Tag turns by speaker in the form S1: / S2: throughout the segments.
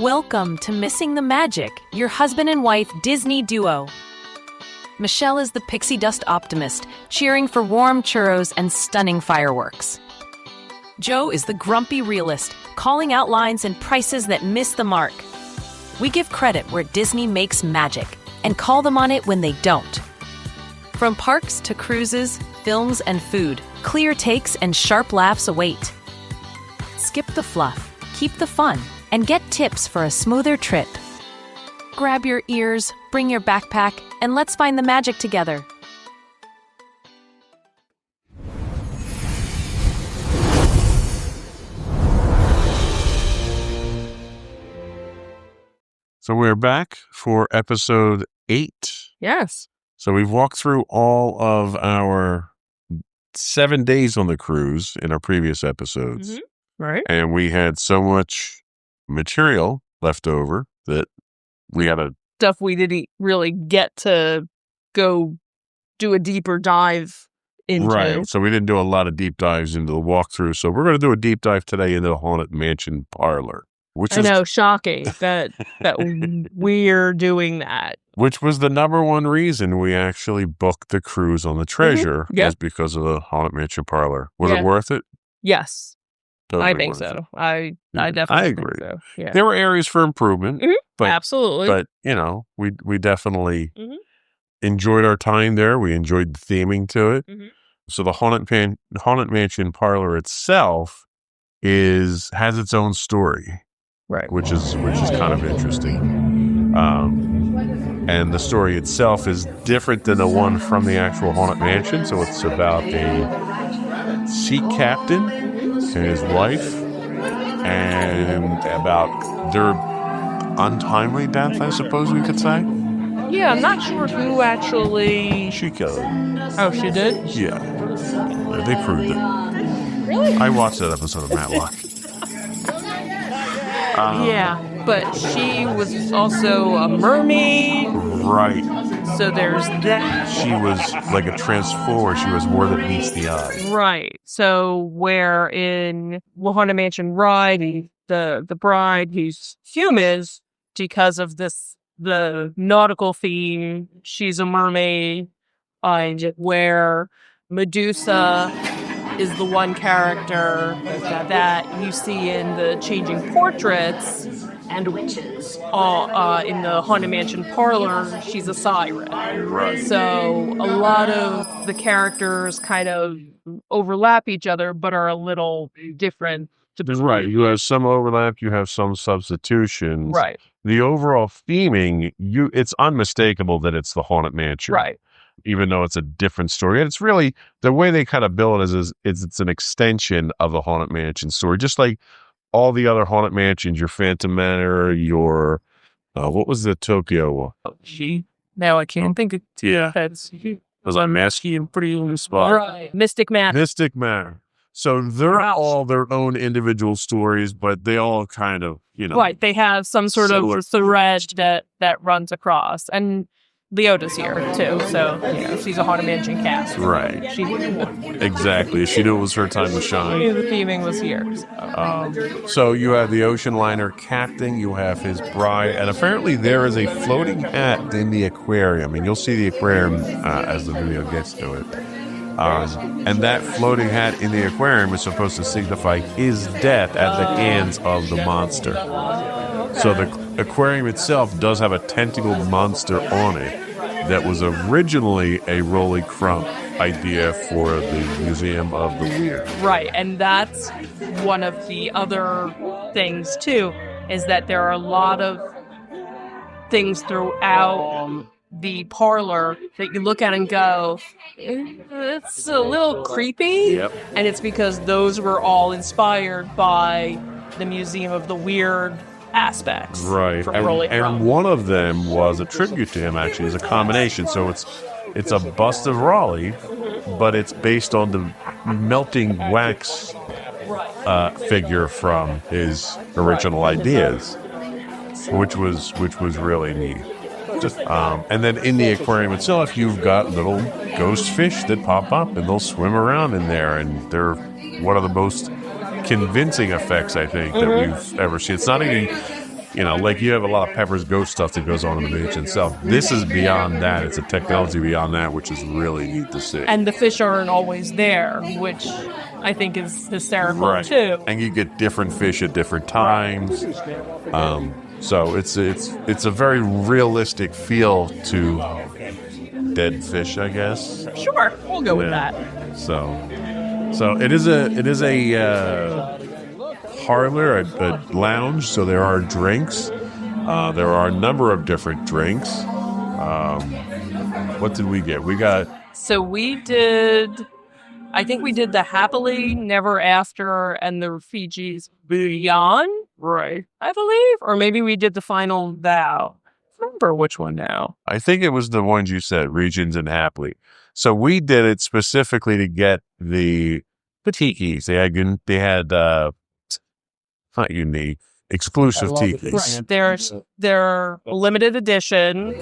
S1: Welcome to Missing the Magic, your husband and wife Disney duo. Michelle is the pixie dust optimist, cheering for warm churros and stunning fireworks. Joe is the grumpy realist, calling out lines and prices that miss the mark. We give credit where Disney makes magic and call them on it when they don't. From parks to cruises, films, and food, clear takes and sharp laughs await. Skip the fluff, keep the fun, and get tips for a smoother trip. Grab your ears, bring your backpack, and let's find the magic together.
S2: So we're back for episode 8.
S3: Yes.
S2: So we've walked through all of our 7 days on the cruise in our previous episodes.
S3: Mm-hmm. Right.
S2: And we had so much material left over that we had a...
S3: Stuff we didn't really get to go do a deeper dive into.
S2: Right. So we didn't do a lot of deep dives into the walkthrough. So we're going to do a deep dive today into the Haunted Mansion parlor.
S3: I know, shocking that we're doing that.
S2: Which was the number one reason we actually booked the cruise on the Treasure,
S3: Mm-hmm. Yep.
S2: was because of the Haunted Mansion parlor. Was
S3: Yeah.
S2: it worth it?
S3: Yes,
S2: Totally
S3: I think
S2: worth
S3: so.
S2: it.
S3: I definitely
S2: agree.
S3: think so. Yeah,
S2: There were areas for improvement,
S3: Mhm.
S2: but
S3: absolutely.
S2: but you know, we definitely
S3: Mhm.
S2: enjoyed our time there. We enjoyed the theming to it.
S3: Mhm.
S2: So the Haunted Mansion parlor itself has its own story.
S3: Right.
S2: Which is kind of interesting. And the story itself is different than the one from the actual Haunted Mansion. So it's about a sea captain and his wife, and about their untimely death, I suppose we could say.
S3: Yeah, I'm not sure who actually.
S2: She killed him.
S3: Oh, she did?
S2: Yeah. They proved it.
S3: Really?
S2: I watched that episode of Matlock.
S3: Yeah, but she was also a mermaid.
S2: Right.
S3: So there's that.
S2: She was like a transformer. She was more than meets the eye.
S3: Right. So where in Haunted Mansion Ride, the bride who's human, because of the nautical theme, she's a mermaid. And where Medusa is the one character that you see in the changing portraits and witches. In the Haunted Mansion parlor, she's a siren.
S2: Right.
S3: So a lot of the characters kind of overlap each other, but are a little different.
S2: Right. You have some overlap. You have some substitutions.
S3: Right.
S2: The overall theming, it's unmistakable that it's the Haunted Mansion.
S3: Right.
S2: Even though it's a different story. And it's really, the way they kind of build it is it's an extension of the Haunted Mansion story. Just like all the other Haunted Mansions, your Phantom Manor, your, what was the Tokyo one?
S3: Now I can't think of
S2: Yeah.
S3: that's
S2: Because I'm asking you pretty on the spot.
S3: right. Mystic Manor.
S2: Mystic Manor. So they're
S3: Wow.
S2: all their own individual stories, but they all kind of,
S3: Right. They have some sort
S2: Similar.
S3: of thread that runs across. And Leota's here too, so she's a Haunted Mansion cast.
S2: Right.
S3: She
S2: Exactly. She knew it was her time to shine.
S3: the theming was here.
S2: So you have the ocean liner captain, you have his bride, and apparently there is a floating hat in the aquarium, and you'll see the aquarium as the video gets to it. And that floating hat in the aquarium is supposed to signify his death at the hands of the monster. So the aquarium itself does have a tentacled monster on it that was originally a Rolly Crump idea for the Museum of the Weird.
S3: Right, and that's one of the other things too, is that there are a lot of things throughout the parlor that you look at and go, it's a little creepy.
S2: Yep.
S3: And it's because those were all inspired by the Museum of the Weird aspects.
S2: Right.
S3: From Rolly Crump.
S2: And one of them was a tribute to him, actually. It's a combination. So it's a bust of Raleigh, but it's based on the melting wax figure from his original ideas, which was really neat. And then in the aquarium itself, you've got little ghost fish that pop up and they'll swim around in there, and they're one of the most convincing effects I think that we've ever seen. It's not even like you have a lot of Pepper's Ghost stuff that goes on in the beach itself. This is beyond that. It's a technology beyond that, which is really neat to see.
S3: And the fish aren't always there, which I think is hysterical too.
S2: And you get different fish at different times. So it's a very realistic feel to dead fish, I guess.
S3: Sure, we'll go with that.
S2: So it is a parlor, a lounge. So there are drinks. There are a number of different drinks. What did we get?
S3: I think we did the Happily Never After and the Fiji's Beyond, right? I believe, or maybe we did the Final Vow. I don't remember which one now.
S2: I think it was the ones you said, Regions and Happily. So we did it specifically to get the tikis. They had not unique, exclusive tikis.
S3: Right. They're limited edition.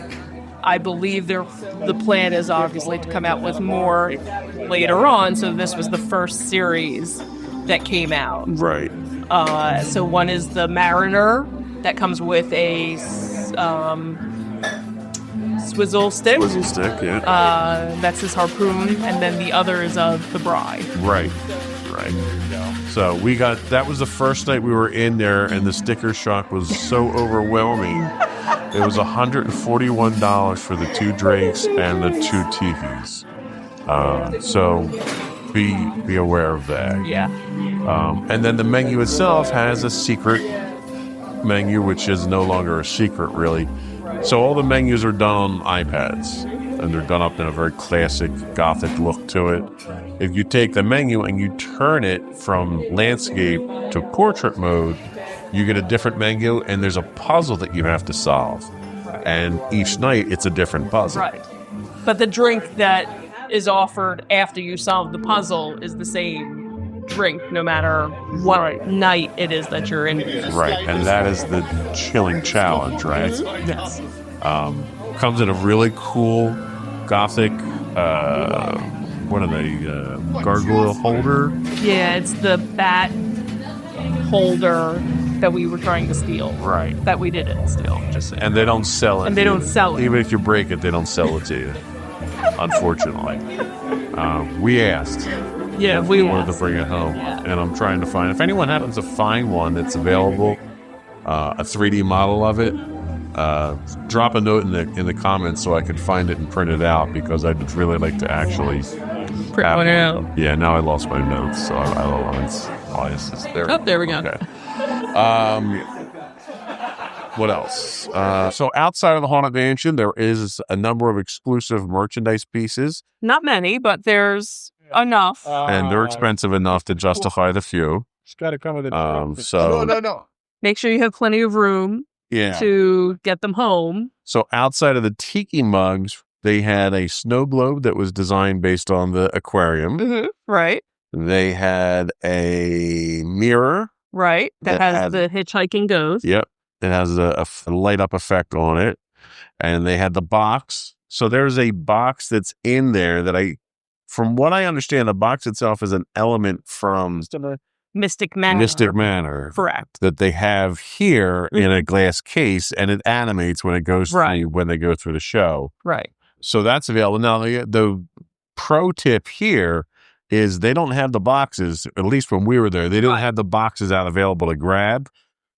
S3: I believe the plan is obviously to come out with more later on. So this was the first series that came out.
S2: Right.
S3: So one is the Mariner that comes with a swizzle stick.
S2: Swizzle stick, yeah.
S3: That's his harpoon. And then the other is of the Bride.
S2: Right. So that was the first night we were in there, and the sticker shock was so overwhelming. It was $141 for the 2 drinks and the 2 tikis. So be aware of that.
S3: Yeah.
S2: And then the menu itself has a secret menu, which is no longer a secret, really. So all the menus are done on iPads, and they're done up in a very classic Gothic look to it. If you take the menu and you turn it from landscape to portrait mode, you get a different menu, and there's a puzzle that you have to solve. And each night, it's a different puzzle.
S3: Right. But the drink that is offered after you solve the puzzle is the same drink, no matter what night it is that you're in.
S2: Right, and that is the chilling challenge, right?
S3: Yes.
S2: Comes in a really cool Gothic, gargoyle holder?
S3: Yeah, it's the bat holder that we were trying to steal.
S2: Right.
S3: That we didn't steal.
S2: And they don't sell it.
S3: And they don't sell it.
S2: Even if you break it, they don't sell it to you, unfortunately. We asked.
S3: Yeah, we
S2: wanted to bring it home. Yeah. And I'm trying to find, if anyone happens to find one that's available, a 3D model of it, drop a note in the comments so I could find it and print it out, because I'd really like to actually
S3: print one out.
S2: Yeah, now I lost my notes, so I don't know. It's there.
S3: Oh, there we go.
S2: Okay. What else? So outside of the Haunted Mansion, there is a number of exclusive merchandise pieces.
S3: Not many, but there's enough.
S2: And they're expensive enough to justify the few.
S4: It's got to come with it.
S2: No.
S3: Make sure you have plenty of room to get them home.
S2: So outside of the tiki mugs, they had a snow globe that was designed based on the aquarium.
S3: Mm-hmm. Right.
S2: They had a mirror.
S3: Right. That has the hitchhiking ghost.
S2: Yep. It has a light up effect on it. And they had the box. So there's a box that's in there that from what I understand, the box itself is an element from
S3: Mystic Manor.
S2: Correct. That they have here in a glass case, and it animates when it goes through, when they go through the show.
S3: Right.
S2: So that's available. Now, the pro tip here is they don't have the boxes, at least when we were there, they don't have the boxes out available to grab,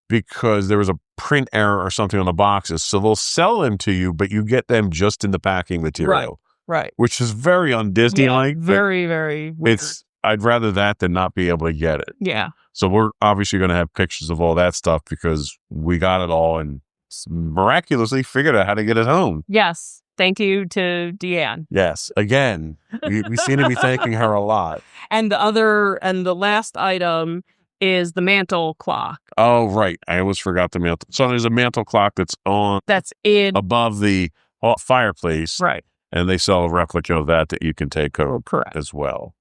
S2: because there was a print error or something on the boxes. So they'll sell them to you, but you get them just in the packing material.
S3: Right.
S2: Which is very un-Disney-like.
S3: Very, very weird.
S2: I'd rather that than not be able to get it.
S3: Yeah.
S2: So we're obviously going to have pictures of all that stuff, because we got it all and miraculously figured out how to get it home.
S3: Yes. Thank you to Deanne.
S2: Yes. Again, we seem to be thanking her a lot.
S3: And the last item is the mantle clock.
S2: Oh, right. I almost forgot the mantle. So there's a mantle clock that's above the fireplace.
S3: Right.
S2: And they sell a replica of that you can take home as well.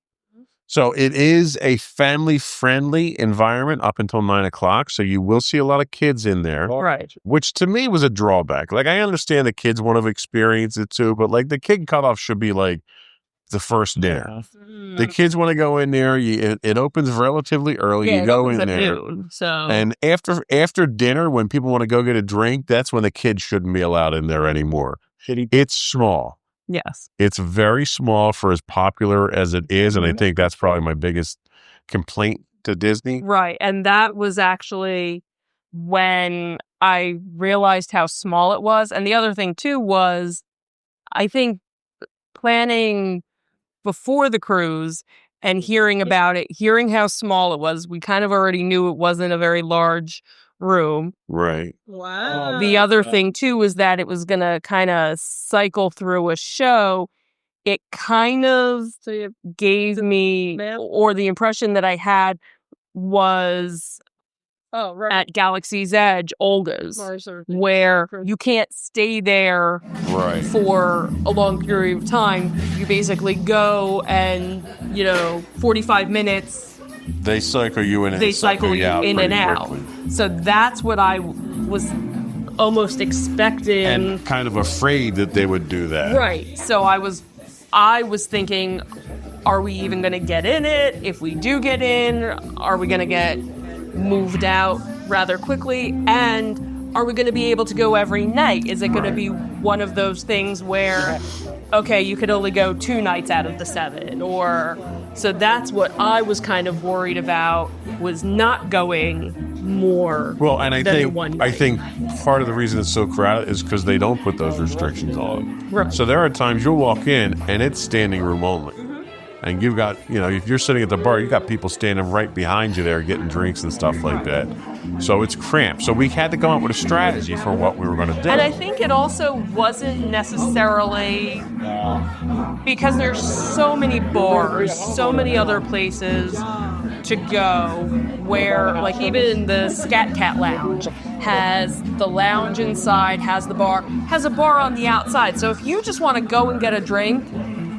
S2: So it is a family-friendly environment up until 9 o'clock. So you will see a lot of kids in there.
S3: Right.
S2: Which to me was a drawback. Like, I understand the kids want to experience it too, but like the kid cutoff should be like the first dinner. The kids want to go in there. It opens relatively early.
S3: Yeah,
S2: you
S3: it
S2: go
S3: opens
S2: in
S3: at
S2: there.
S3: noon, so
S2: And after dinner, when people want to go get a drink, that's when the kids shouldn't be allowed in there anymore. It's small.
S3: yes.
S2: It's very small for as popular as it is. And I think that's probably my biggest complaint to Disney.
S3: Right. And that was actually when I realized how small it was. And the other thing too was, I think planning before the cruise and hearing about it, hearing how small it was, we kind of already knew it wasn't a very large room.
S2: Right.
S4: Wow.
S3: The other thing too was that it was going to kind of cycle through a show. It kind of gave me, or the impression that I had was at Galaxy's Edge, Olga's, where you can't stay there
S2: Right.
S3: for a long period of time. You basically go and, 45 minutes,
S2: They cycle you in and
S3: they cycle you
S2: out
S3: in and
S2: pretty
S3: out.
S2: quickly.
S3: So that's what I was almost expecting.
S2: And kind of afraid that they would do that.
S3: Right. So I was thinking, are we even going to get in it? If we do get in, are we going to get moved out rather quickly? And are we going to be able to go every night? Is it going to be one of those things where, okay, you could only go 2 nights out of the 7? Or so that's what I was kind of worried about, was not going more.
S2: Well, and I
S3: than one night.
S2: think part of the reason it's so crowded is because they don't put those restrictions on.
S3: Right.
S2: So there are times you'll walk in and it's standing room only. And you've got, if you're sitting at the bar, you've got people standing right behind you there getting drinks and stuff like that. So it's cramped. So we had to come up with a strategy for what we were going to do.
S3: And I think it also wasn't necessarily because there's so many bars, so many other places to go where, like, even the Scat Cat Lounge has the lounge inside, has a bar on the outside. So if you just want to go and get a drink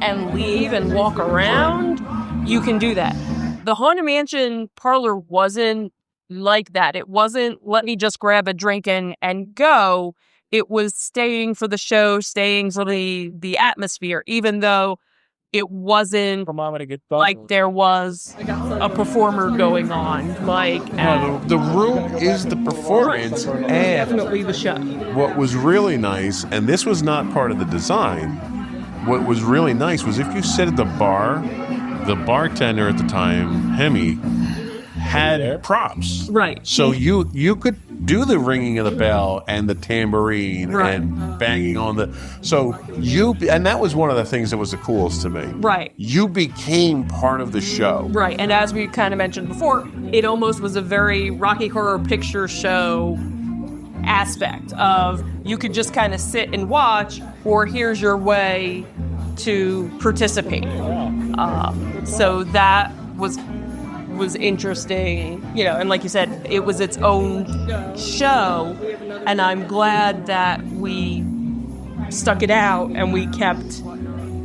S3: and leave and walk around, you can do that. The Haunted Mansion parlor wasn't like that. It wasn't, let me just grab a drink and go. It was staying for the show, staying for the atmosphere, even though it wasn't like there was a performer going on.
S2: The room is the performance. And
S3: Definitely the show.
S2: what was really nice, and this was not part of the design, what was really nice was if you sit at the bar, the bartender at the time, Himmi, had props.
S3: Right.
S2: So you could do the ringing of the bell and the tambourine and banging on the... And that was one of the things that was the coolest to me.
S3: Right.
S2: You became part of the show.
S3: Right. And as we kind of mentioned before, it almost was a very Rocky Horror Picture Show aspect of you could just kind of sit and watch, or here's your way to participate. So that was interesting, and like you said, it was its own show, and I'm glad that we stuck it out and we kept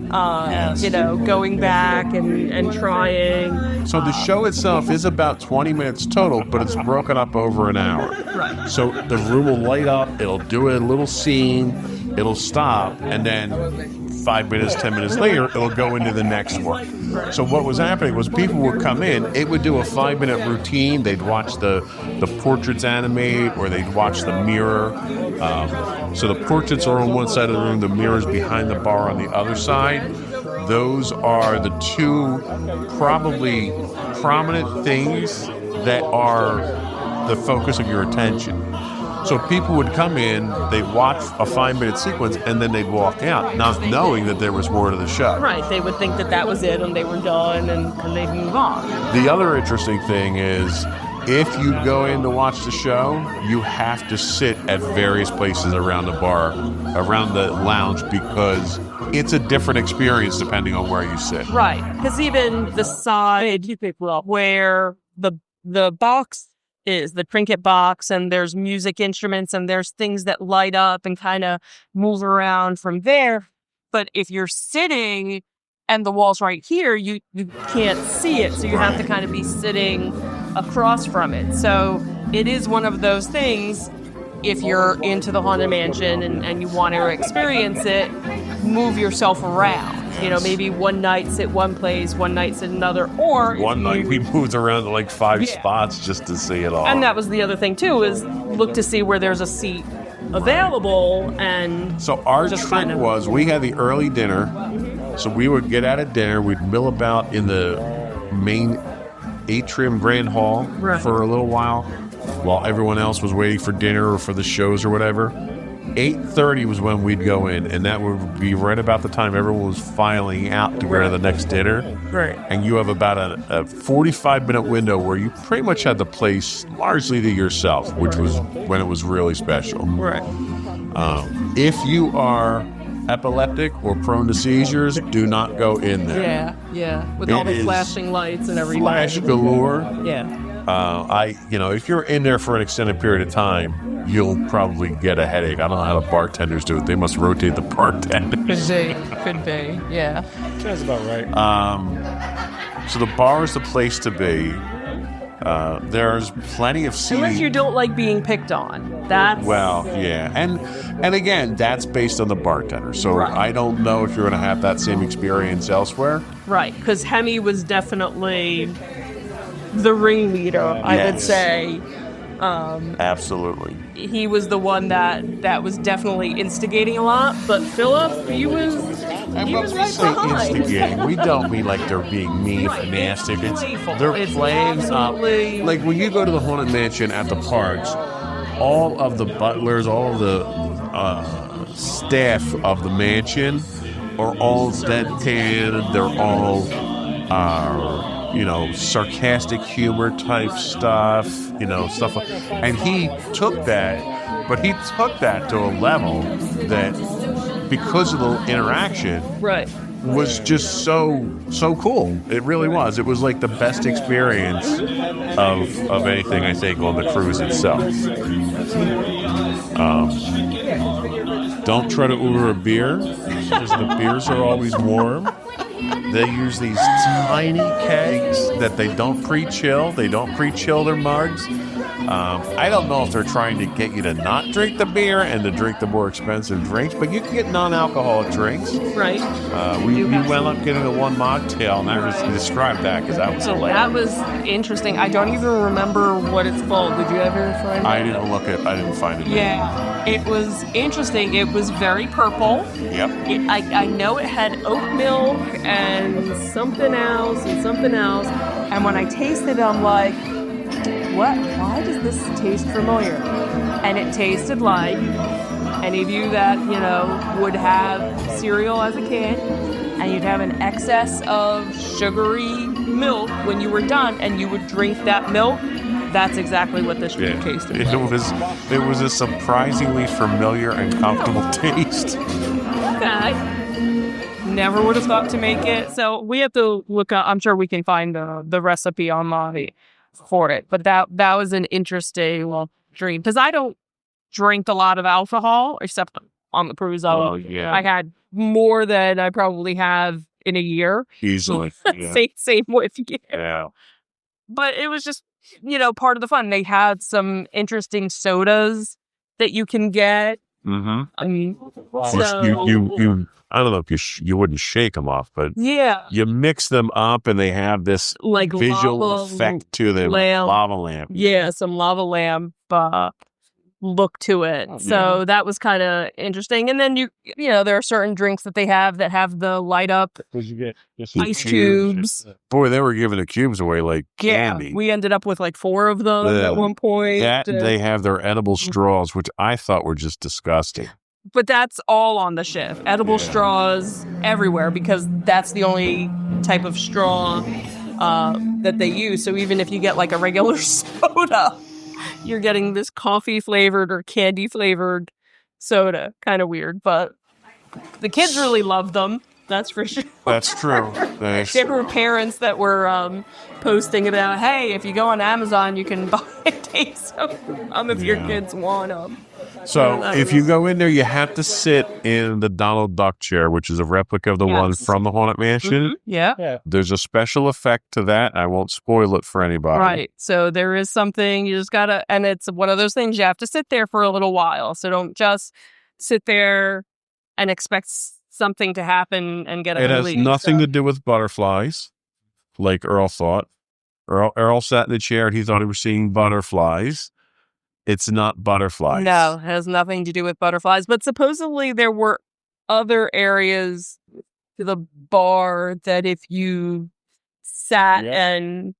S3: going back and trying.
S2: So the show itself is about 20 minutes total, but it's broken up over an hour.
S3: Right.
S2: So the room will light up, it'll do a little scene, it'll stop, and then 5 minutes, 10 minutes later, it'll go into the next one. So what was happening was people would come in, it would do a 5-minute routine, they'd watch the portraits animate, or they'd watch the mirror. So the portraits are on one side of the room, the mirror's behind the bar on the other side. Those are the 2 probably prominent things that are the focus of your attention. So people would come in, they'd watch a 5-minute sequence, and then they'd walk out, not knowing that there was more to the show.
S3: Right, they would think that was it, and they were done, and they'd move on.
S2: The other interesting thing is, if you go in to watch the show, you have to sit at various places around the bar, around the lounge, because it's a different experience depending on where you sit.
S3: Right, because even the side where the box is, the trinket box, and there's music instruments, and there's things that light up and kind of move around from there. But if you're sitting and the wall's right here, you can't see it, so you have to kind of be sitting across from it. So it is one of those things, if you're into the Haunted Mansion and you want to experience it, move yourself around. maybe one night sit one place, one night sit another, or
S2: One night we moved around to like 5 spots just to see it all.
S3: And that was the other thing too, is look to see where there's a seat available. And
S2: so our
S3: just
S2: trick was we had the early dinner, so we would get out of dinner, we'd mill about in the main atrium grand hall for a little while everyone else was waiting for dinner or for the shows or whatever. 8:30 was when we'd go in, and that would be right about the time everyone was filing out to go to the next dinner.
S3: Right.
S2: And you have about a 45-minute window where you pretty much had the place largely to yourself, which was when it was really special.
S3: Right.
S2: If you are epileptic or prone to seizures, do not go in there.
S3: Yeah. With all the flashing lights and everything.
S2: Flash galore.
S3: Yeah.
S2: If you're in there for an extended period of time, you'll probably get a headache. I don't know how the bartenders do it. They must rotate the bartenders.
S3: Could be. Yeah.
S4: That's about right.
S2: So the bar is the place to be. There's plenty of seating.
S3: Unless you don't like being picked on. That's...
S2: Well, yeah. And again, that's based on the bartender. So I don't know if you're going to have that same experience elsewhere.
S3: Right. Because Hemmy was definitely the ringleader, I would say.
S2: Absolutely.
S3: He was the one that was definitely instigating a lot, but Philip, he was right behind.
S2: Instigating. We don't mean like they're being mean and nasty. They're playing up. Like when you go to the Haunted Mansion at the parks, all of the butlers, all the staff of the mansion are all deadpan. They're all sarcastic humor type stuff, stuff. And he took that, but he took that to a level that, because of the interaction, was just so cool. It really was. It was like the best experience of anything, I think, on the cruise itself. Don't try to order a beer, because the beers are always warm. They use these tiny kegs that they don't pre-chill. They don't pre-chill their mugs. I don't know if they're trying to get you to not drink the beer and to drink the more expensive drinks, but you can get non-alcoholic drinks.
S3: Right.
S2: We went up getting the one mocktail, and I just described that because that was hilarious.
S3: That was interesting. I don't even remember what it's called. Did you ever find it?
S2: I didn't find it.
S3: Yeah. It was interesting. It was very purple.
S2: Yep.
S3: I know it had oat milk and something else. And when I tasted it, I'm like, what? Why does this taste familiar? And it tasted like any of you that, would have cereal as a kid, and you'd have an excess of sugary milk when you were done, and you would drink that milk. That's exactly what this drink tasted like.
S2: It was a surprisingly familiar and comfortable taste.
S3: Okay. Never would have thought to make it. So we have to look up. I'm sure we can find the recipe online for it. But that was an interesting dream, because I don't drink a lot of alcohol except on the cruise. I had more than I probably have in a year.
S2: Easily. Yeah.
S3: Same with you.
S2: Yeah.
S3: But it was just, part of the fun. They had some interesting sodas that you can get.
S2: Mm-hmm.
S3: I mean,
S2: you I don't know if you wouldn't shake them off, but you mix them up, and they have this
S3: like
S2: visual effect to the lava lamp.
S3: Yeah, some lava lamp look to it. So that was kind of interesting. And then there are certain drinks that they have that have the light up ice cubes.
S2: Boy, they were giving the cubes away like candy.
S3: We ended up with like 4 of them at one point.
S2: They have their edible straws, which I thought were just disgusting.
S3: But that's all on the ship. Edible straws everywhere, because that's the only type of straw that they use. So even if you get like a regular soda, you're getting this coffee flavored or candy flavored soda. Kind of weird, but the kids really love them. That's for sure.
S2: That's true.
S3: There were parents that were posting about, hey, if you go on Amazon, you can buy a taste of them if your kids want them.
S2: So if you go in there, you have to sit in the Donald Duck chair, which is a replica of the one from the Haunted Mansion.
S3: Mm-hmm. Yeah.
S2: There's a special effect to that. I won't spoil it for anybody.
S3: Right. So there is something you just gotta, and it's one of those things you have to sit there for a little while. So don't just sit there and expect something to happen and get a
S2: It has
S3: release.
S2: nothing to do with butterflies, like Earl thought. Earl sat in the chair and he thought he was seeing butterflies. It's not butterflies.
S3: No, it has nothing to do with butterflies. But supposedly there were other areas to the bar that if you sat and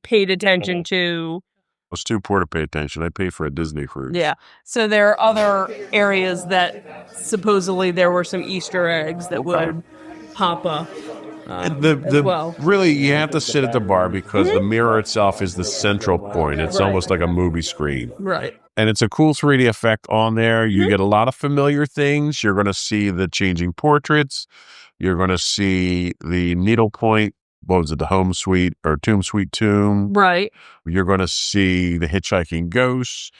S3: paid attention to.
S2: I was too poor to pay attention. I paid for a Disney cruise.
S3: Yeah. So there are other areas that supposedly there were some Easter eggs that would pop up.
S2: Really, you have to sit at the bar because the mirror itself is the central point. It's almost like a movie screen.
S3: Right.
S2: And it's a cool 3D effect on there. You get a lot of familiar things. You're going to see the changing portraits. You're going to see the needlepoint. What was it? The home suite or tomb suite tomb.
S3: Right.
S2: You're going to see the hitchhiking ghosts.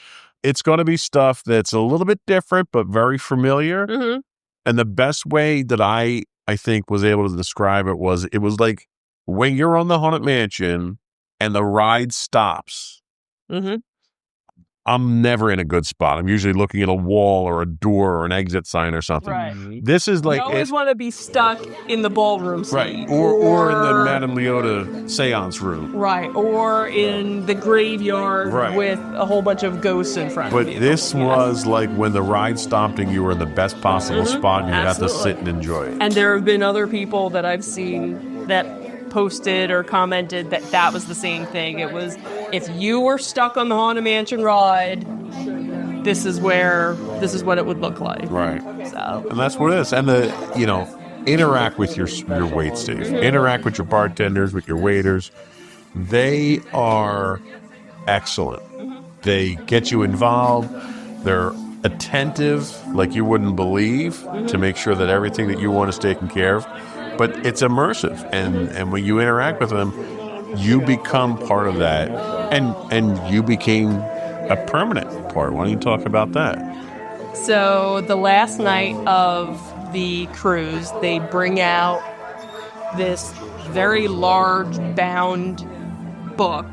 S2: It's going to be stuff that's a little bit different, but very familiar.
S3: Mm-hmm.
S2: And the best way that I think was able to describe it was like when you're on the Haunted Mansion and the ride stops.
S3: Mm-hmm.
S2: I'm never in a good spot. I'm usually looking at a wall or a door or an exit sign or something.
S3: Right.
S2: This is like
S3: you always want to be stuck in the ballroom seat.
S2: Right. Or in the Madame Leota seance room.
S3: Right. Or in the graveyard with a whole bunch of ghosts in front of you.
S2: But this was like when the ride stopped and you were in the best possible spot and you got to sit and enjoy it.
S3: And there have been other people that I've seen that posted or commented that was the same thing. It was, if you were stuck on the Haunted Mansion ride, this is what it would look like.
S2: Right.
S3: So.
S2: And that's what it is. And interact with your wait staff. Interact with your bartenders, with your waiters. They are excellent. They get you involved. They're attentive like you wouldn't believe to make sure that everything that you want is taken care of. But it's immersive, and when you interact with them, you become part of that, and you became a permanent part. Why don't you talk about that?
S3: So the last night of the cruise, they bring out this very large bound book.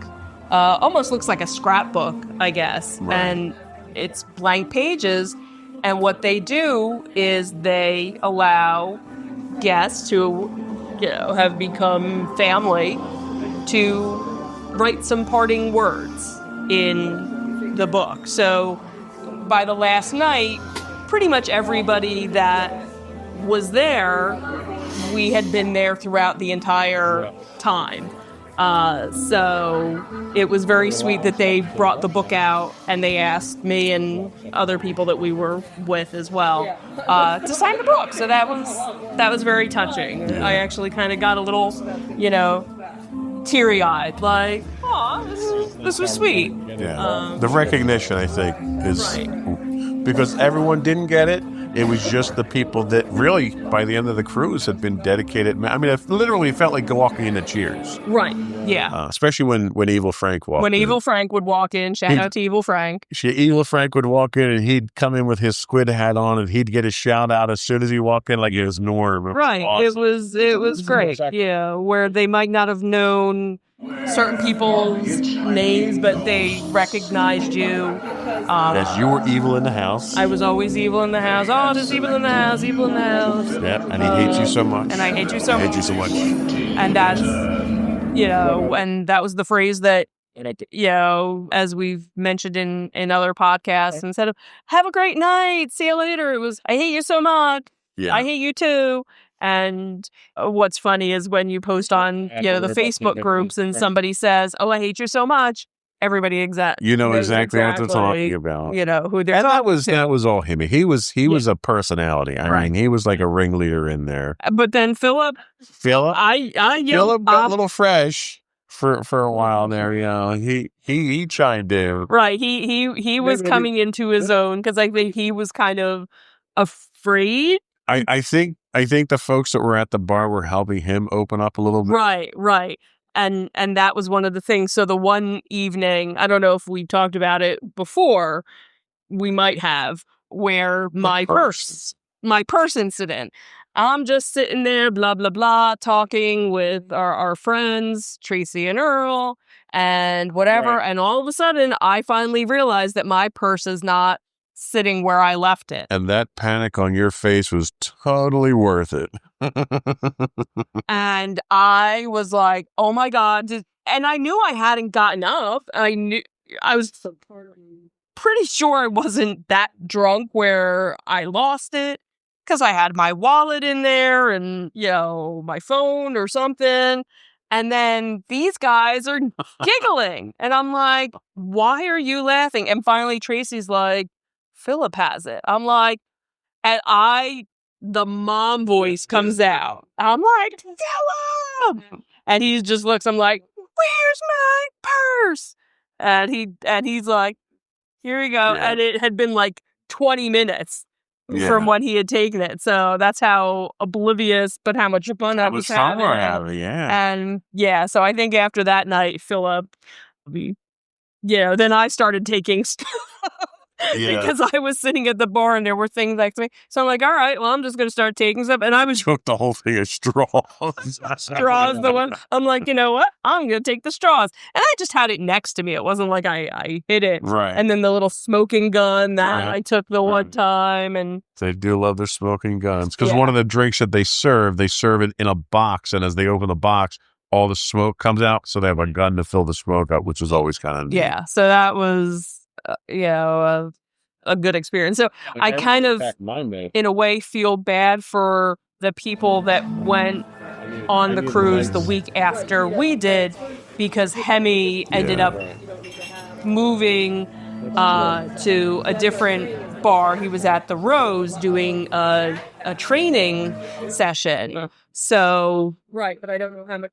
S3: Almost looks like a scrapbook, I guess, and it's blank pages. And what they do is they allow guests who, have become family to write some parting words in the book. So by the last night, pretty much everybody that was there, we had been there throughout the entire time. So it was very sweet that they brought the book out and they asked me and other people that we were with as well to sign the book. So that was very touching. I actually kind of got a little, teary-eyed, like, oh, this was sweet.
S2: Yeah. The recognition, I think, is because everyone didn't get it. It was just the people that really, by the end of the cruise, had been dedicated. I mean, it literally felt like walking into Cheers.
S3: Right, yeah.
S2: Especially when Evil Frank walked in.
S3: When Evil Frank would walk in, shout out to Evil Frank.
S2: Evil Frank would walk in, and he'd come in with his squid hat on, and he'd get a shout out as soon as he walked in, like it was Norm.
S3: Right, awesome. It was great, yeah, where they might not have known certain people's names, but they recognized you.
S2: As you were evil in the house.
S3: I was always evil in the house. Oh, there's evil in the house, evil in the house.
S2: Yeah, and he hates you so much.
S3: And I hate you so much.
S2: I hate you so much.
S3: And that's, and that was the phrase that, as we've mentioned in other podcasts, instead of, have a great night, see you later, it was, I hate you so much. Yeah. I hate you too. And what's funny is when you post on, the Facebook groups and somebody says, oh, I hate you so much. Everybody exactly
S2: what they're talking about.
S3: Who they're
S2: and that was all him. He was a personality. I mean, he was like a ringleader in there.
S3: But then Philip,
S2: Philip got a little fresh for a while there. He chimed in.
S3: Right. He was coming into his own because I think he was kind of afraid.
S2: I think the folks that were at the bar were helping him open up a little bit.
S3: Right. And that was one of the things. So the one evening, I don't know if we talked about it before, we might have, where my purse incident. I'm just sitting there, blah, blah, blah, talking with our friends, Tracy and Earl, and whatever. Right. And all of a sudden, I finally realized that my purse is not sitting where I left it.
S2: And that panic on your face was totally worth it.
S3: And I was like, oh my God. And I knew I hadn't gotten up. I was pretty sure I wasn't that drunk where I lost it, because I had my wallet in there and, my phone or something. And then these guys are giggling. And I'm like, why are you laughing? And finally, Tracy's like, Philip has it. I'm like, and the mom voice comes out. I'm like, Philip! And he just looks, I'm like, where's my purse? And he's like, here we go. Yeah. And it had been like 20 minutes from when he had taken it. So that's how oblivious, but how much fun I was having. And so I think after that night, Philip, then I started taking stuff. Because I was sitting at the bar and there were things like me. So I'm like, all right, well, I'm just going to start taking stuff. And I was
S2: took the whole thing of straws.
S3: Straws, the one. I'm like, you know what? I'm going to take the straws. And I just had it next to me. It wasn't like I hid it.
S2: Right.
S3: And then the little smoking gun that I took the one time. And
S2: they do love their smoking guns. Because one of the drinks that they serve it in a box. And as they open the box, all the smoke comes out. So they have a gun to fill the smoke up, which was always kind of neat.
S3: Yeah. So that was... a good experience. So I kind of, in a way, feel bad for the people that went on the cruise the week after we did, because Himmi ended up moving to a different bar. He was at the Rose doing a training session. So, but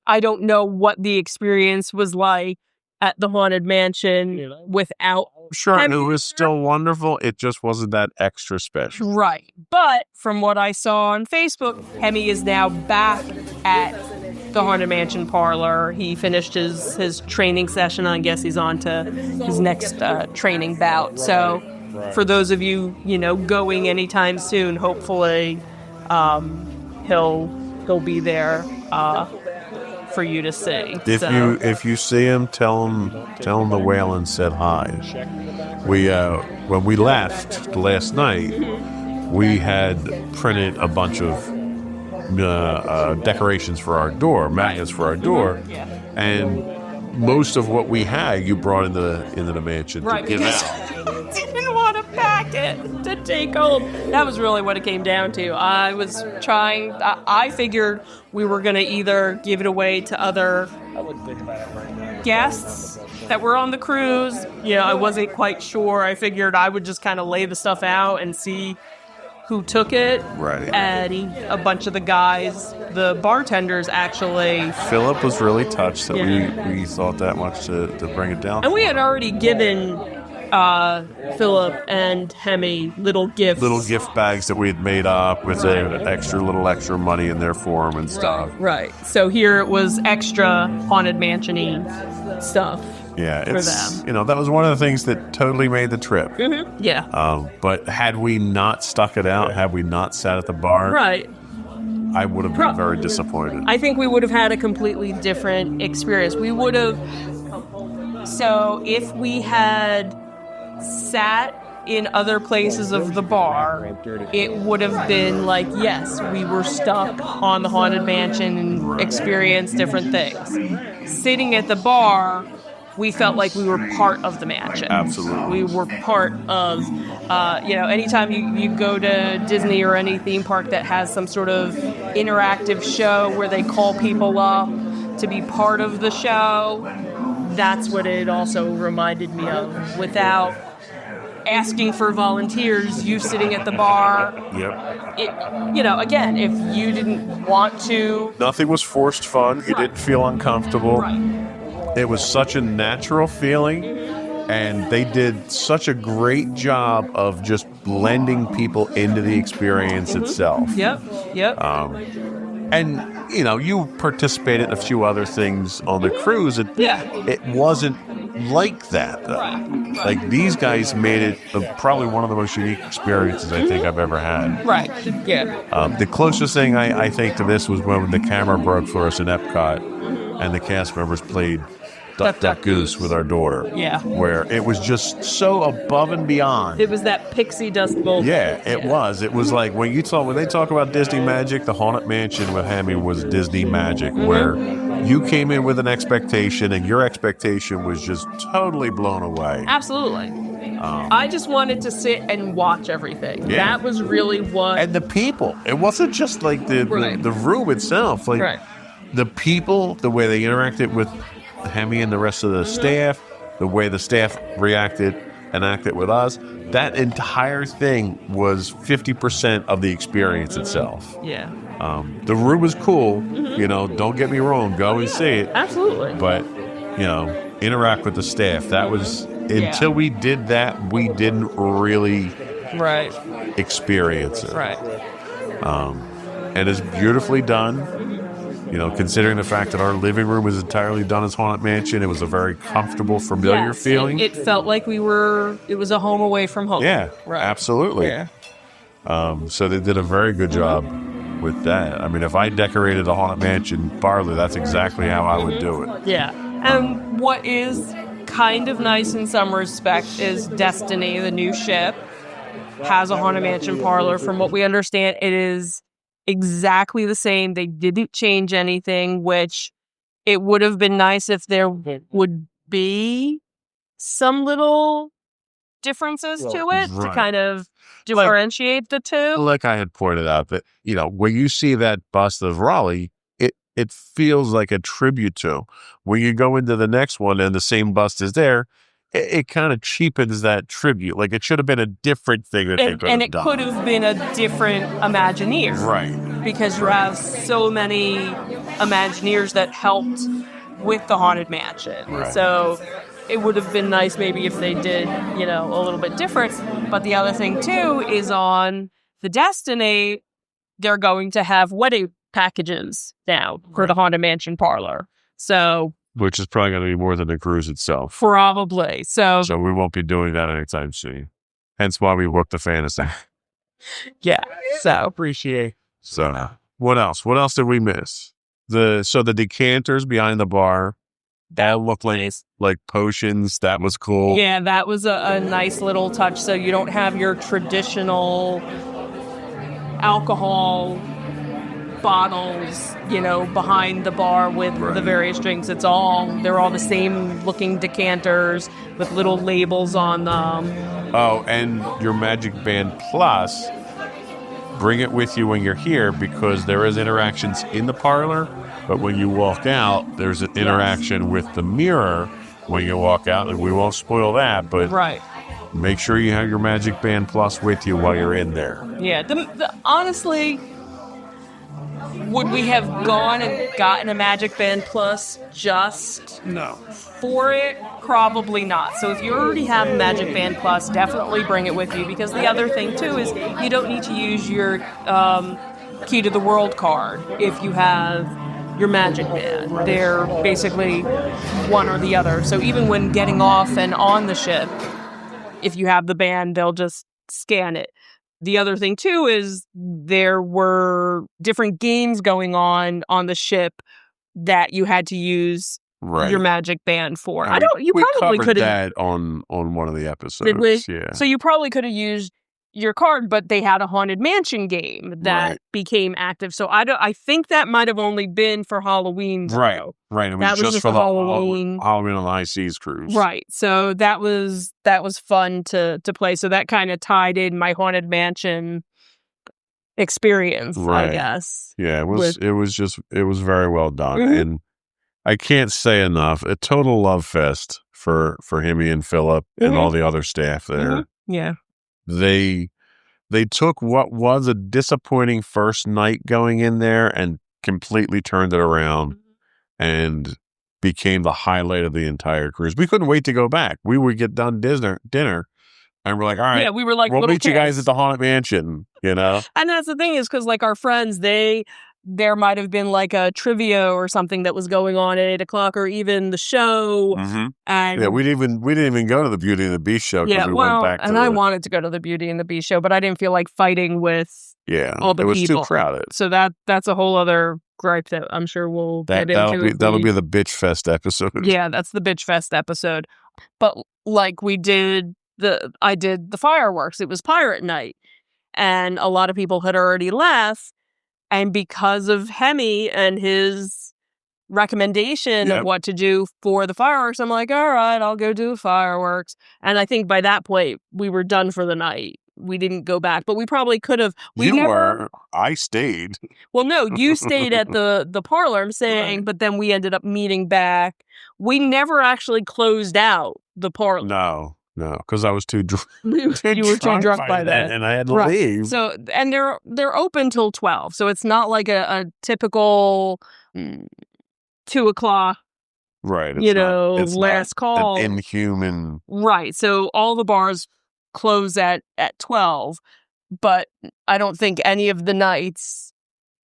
S3: I don't know what the experience was like at the Haunted Mansion without
S2: Sure, Himmi. It was still wonderful. It just wasn't that extra special.
S3: Right. But from what I saw on Facebook, Himmi is now back at the Haunted Mansion parlor. He finished his training session. I guess he's on to his next training bout. So for those of you, going anytime soon, hopefully he'll be there for you to see.
S2: If you see him, tell him the Whalen said hi. We when we left last night, we had printed a bunch of decorations for our door, magnets for our door, and most of what we had you brought into the mansion to give out.
S3: Didn't want to pack it to take home. That was really what it came down to. I was trying. I figured we were going to either give it away to other guests that were on the cruise. I wasn't quite sure. I figured I would just kind of lay the stuff out and see who took it.
S2: Right.
S3: And a bunch of the guys, the bartenders, actually.
S2: Philip was really touched that we thought that much to bring it down.
S3: And we had already given Philip and Himmi little gifts.
S2: Little gift bags that we had made up with extra money in there for them and stuff.
S3: Right. So here it was extra Haunted Mansion-y stuff.
S2: Yeah,
S3: for them.
S2: That was one of the things that totally made the trip.
S3: Mm-hmm. Yeah.
S2: But had we not stuck it out, had we not sat at the bar, I would have been very disappointed.
S3: I think we would have had a completely different experience. We would have. So if we had sat in other places of the bar, it would have been like, yes, we were stuck on the Haunted Mansion and experienced different things. Sitting at the bar, we felt like we were part of the mansion.
S2: Absolutely.
S3: We were part of, anytime you go to Disney or any theme park that has some sort of interactive show where they call people up to be part of the show, that's what it also reminded me of. Without asking for volunteers, you sitting at the bar.
S2: Yep.
S3: Again, if you didn't want to.
S2: Nothing was forced fun. You didn't feel uncomfortable.
S3: Right.
S2: It was such a natural feeling, and they did such a great job of just blending people into the experience itself.
S3: Yep.
S2: And, you participated in a few other things on the cruise. It wasn't like that, though.
S3: Right.
S2: Like, these guys made it probably one of the most unique experiences I think I've ever had.
S3: Right, yeah.
S2: The closest thing I think to this was when the camera broke for us in Epcot, and the cast members played Duck, Duck, Goose with our daughter.
S3: Yeah.
S2: Where it was just so above and beyond.
S3: It was that pixie dust bowl.
S2: Yeah, it was. It was like when they talk about Disney magic, the Haunted Mansion with Himmi was Disney magic, where you came in with an expectation and your expectation was just totally blown away.
S3: Absolutely. I just wanted to sit and watch everything.
S2: Yeah.
S3: That was really what.
S2: And the people. It wasn't just like the room itself. Like the people, the way they interacted with Himmi and the rest of the staff, the way the staff reacted and acted with us, that entire thing was 50% of the experience itself.
S3: Yeah.
S2: The room was cool. Don't get me wrong, go and see it.
S3: Absolutely.
S2: But, interact with the staff. That was, until we did that, we didn't really experience it.
S3: Right.
S2: And it's beautifully done. Considering the fact that our living room was entirely done as Haunted Mansion, it was a very comfortable, familiar feeling.
S3: It felt like it was a home away from home.
S2: Yeah, absolutely.
S3: Yeah.
S2: So they did a very good job with that. I mean, if I decorated a Haunted Mansion parlor, that's exactly how I would do it.
S3: Yeah. And what is kind of nice in some respect is Destiny, the new ship, has a Haunted Mansion parlor. From what we understand, it is exactly the same. They didn't change anything, which it would have been nice if there would be some little differences to it to kind of differentiate the two.
S2: Like I had pointed out that, when you see that bust of Raleigh, it feels like a tribute to. When you go into the next one and the same bust is there, it kind of cheapens that tribute. Like it should have been a different thing that they could have done.
S3: And it could have been a different Imagineer.
S2: Right.
S3: Because you have so many Imagineers that helped with the Haunted Mansion.
S2: Right.
S3: So it would have been nice maybe if they did, a little bit different. But the other thing, too, is on the Destiny, they're going to have wedding packages now for the Haunted Mansion parlor. So...
S2: Which is probably going to be more than the cruise itself.
S3: Probably. So
S2: we won't be doing that anytime soon. Hence why we booked the fantasy.
S3: Yeah. So
S4: Appreciate.
S2: So what else? What else did we miss? The decanters behind the bar, that looked like potions. That was cool.
S3: Yeah, that was a nice little touch. So you don't have your traditional alcohol bottles, behind the bar with the various drinks. They're all the same looking decanters with little labels on them.
S2: Oh, and your MagicBand Plus, bring it with you when you're here because there is interactions in the parlor, but when you walk out, there's an interaction with the mirror when you walk out, and we won't spoil that, but make sure you have your MagicBand Plus with you while you're in there.
S3: Yeah, honestly, would we have gone and gotten a MagicBand Plus just for it? Probably not. So if you already have a MagicBand Plus, definitely bring it with you, because the other thing, too, is you don't need to use your Key to the World card if you have your MagicBand. They're basically one or the other. So even when getting off and on the ship, if you have the band, they'll just scan it. The other thing, too, is there were different games going on the ship that you had to use your MagicBand for.
S2: We probably could have that on one of the episodes.
S3: Did we?
S2: Yeah.
S3: So you probably could have used your card, but they had a Haunted Mansion game that became active. So I think that might have only been for Halloween.
S2: Right. It was just for the Halloween on the High Seas cruise.
S3: Right. So that was fun to play. So that kind of tied in my Haunted Mansion experience, I guess.
S2: Yeah, it was very well done. And I can't say enough, a total love fest for Himmi and Philip and all the other staff there.
S3: Yeah.
S2: They took what was a disappointing first night going in there and completely turned it around and became the highlight of the entire cruise. We couldn't wait to go back. We would get done dinner and we're like, all right,
S3: we were like,
S2: we'll meet you guys at the Haunted Mansion, And
S3: that's the thing is because like our friends, there might have been like a trivia or something that was going on at 8:00, or even the show. And
S2: we didn't even go to the Beauty and the Beast show.
S3: Yeah,
S2: went back
S3: I wanted to go to the Beauty and the Beast show, but I didn't feel like fighting with all the people.
S2: It was too crowded.
S3: So that's a whole other gripe that I'm sure we'll get
S2: That'll
S3: into.
S2: be the bitch fest episode.
S3: Yeah, that's the bitch fest episode. But like I did the fireworks. It was pirate night, and a lot of people had already left. And because of Hemmy and his recommendation of what to do for the fireworks, I'm like, all right, I'll go do fireworks. And I think by that point we were done for the night. We didn't go back, but we probably could have.
S2: I stayed.
S3: Well, no, you stayed at the parlor, I'm saying, right. But then we ended up meeting back. We never actually closed out the parlor.
S2: No, because I was too drunk.
S3: You were too drunk by then.
S2: And I had to leave.
S3: So, and they're open till 12. So it's not like a typical 2 o'clock.
S2: Right.
S3: It's last call.
S2: An inhuman.
S3: Right. So all the bars close at 12. But I don't think any of the nights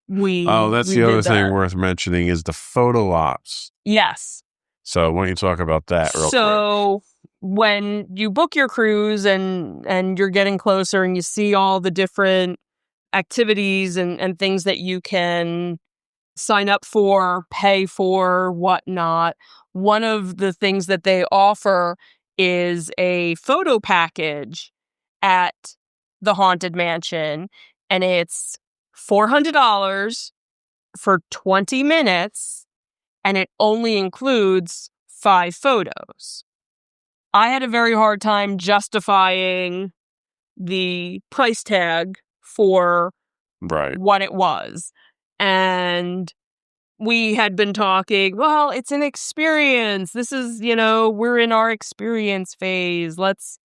S2: that's the other thing worth mentioning is the photo ops.
S3: Yes.
S2: So why don't you talk about that real quick?
S3: When you book your cruise and you're getting closer and you see all the different activities and things that you can sign up for, pay for, whatnot, one of the things that they offer is a photo package at the Haunted Mansion, and it's $400 for 20 minutes, and it only includes 5 photos. I had a very hard time justifying the price tag for what it was. And we had been talking, well, it's an experience. This is, we're in our experience phase. This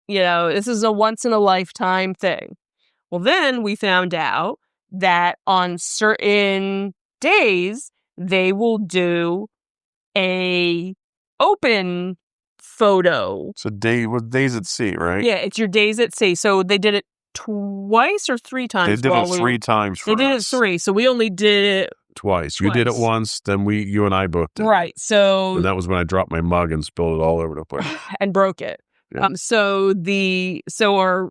S3: is a once in a lifetime thing. Well, then we found out that on certain days, they will do a open photo.
S2: So days at sea, right?
S3: Yeah, it's your days at sea. So they did it twice or 3 times.
S2: They did it 3 times for us.
S3: They did it 3, so we only did it
S2: twice. You did it once, then you and I both did.
S3: Right, so...
S2: And that was when I dropped my mug and spilled it all over the place.
S3: And broke it. Yeah. So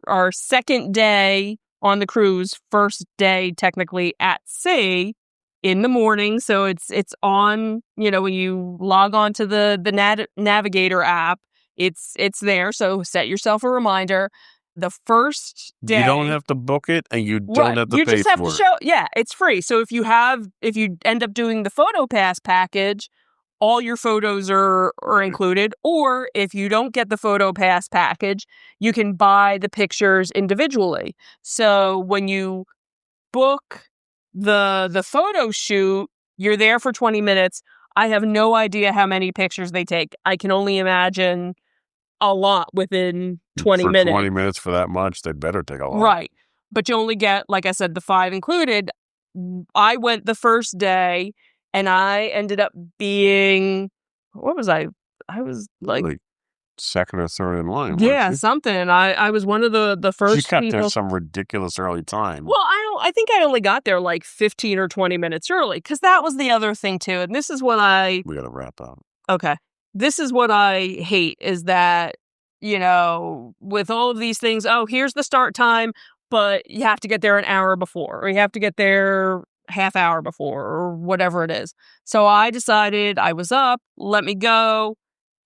S3: our second day on the cruise, first day technically at sea, in the morning, so it's on, when you log on to the Navigator app, it's there, so set yourself a reminder. The first day...
S2: You don't have to book it, and you don't have to pay for it.
S3: You just have to show... Yeah, it's free. So if you end up doing the PhotoPass package, all your photos are included, or if you don't get the PhotoPass package, you can buy the pictures individually. So when you book the photo shoot, you're there for 20 minutes. I have no idea how many pictures they take. I can only imagine a lot within 20 minutes.
S2: 20 minutes for that much, they better take a lot.
S3: Right. But you only get, like I said, the 5 included. I went the first day, and I ended up being, what was I? I was like
S2: second or third in line.
S3: Yeah, something. I was one of the first.
S2: You got there some ridiculous early time.
S3: Well, I think I only got there like 15 or 20 minutes early, because that was the other thing too. And this is what
S2: we got to wrap up.
S3: Okay. This is what I hate, is that, with all of these things, here's the start time, but you have to get there an hour before, or you have to get there half hour before, or whatever it is. So I decided I was up, let me go,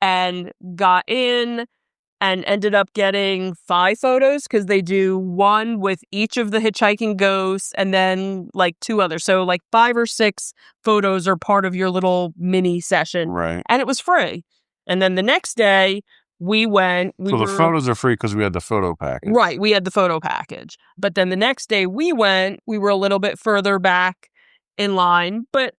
S3: and got in and ended up getting 5 photos, because they do 1 with each of the hitchhiking ghosts and then like 2 others. So like 5 or 6 photos are part of your little mini session.
S2: Right.
S3: And it was free. And then the next day we went.
S2: The photos are free because we had the photo package.
S3: Right. We had the photo package. But then the next day we went, we were a little bit further back in line, but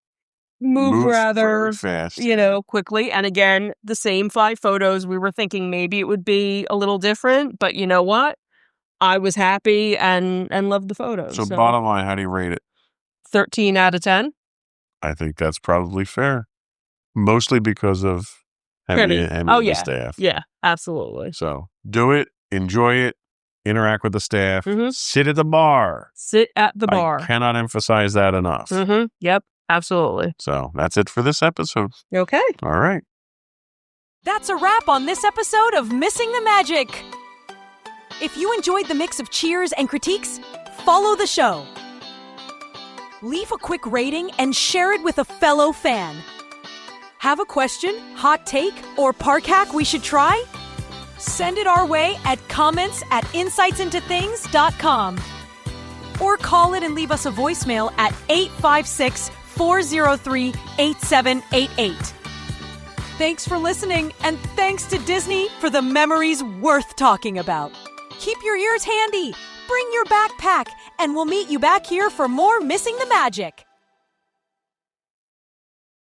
S3: moved rather
S2: fast,
S3: quickly. And again, the same 5 photos. We were thinking maybe it would be a little different, but you know what? I was happy and loved the photos.
S2: So bottom line, how do you rate it?
S3: 13 out of 10.
S2: I think that's probably fair. Mostly because of Hemmy and the staff.
S3: Yeah, absolutely.
S2: So do it, enjoy it, interact with the staff, sit at the bar.
S3: Sit at the bar.
S2: I cannot emphasize that enough.
S3: Yep. Absolutely.
S2: So that's it for this episode.
S3: Okay.
S2: All right.
S1: That's a wrap on this episode of Missing the Magic. If you enjoyed the mix of cheers and critiques, follow the show. leave a quick rating and share it with a fellow fan. Have a question, hot take, or park hack we should try? Send it our way at comments@insightsintothings.com. Or call it and leave us a voicemail at 856-403-8788. Thanks for listening, and thanks to Disney for the memories worth talking about. Keep your ears handy, bring your backpack, and we'll meet you back here for more Missing the Magic.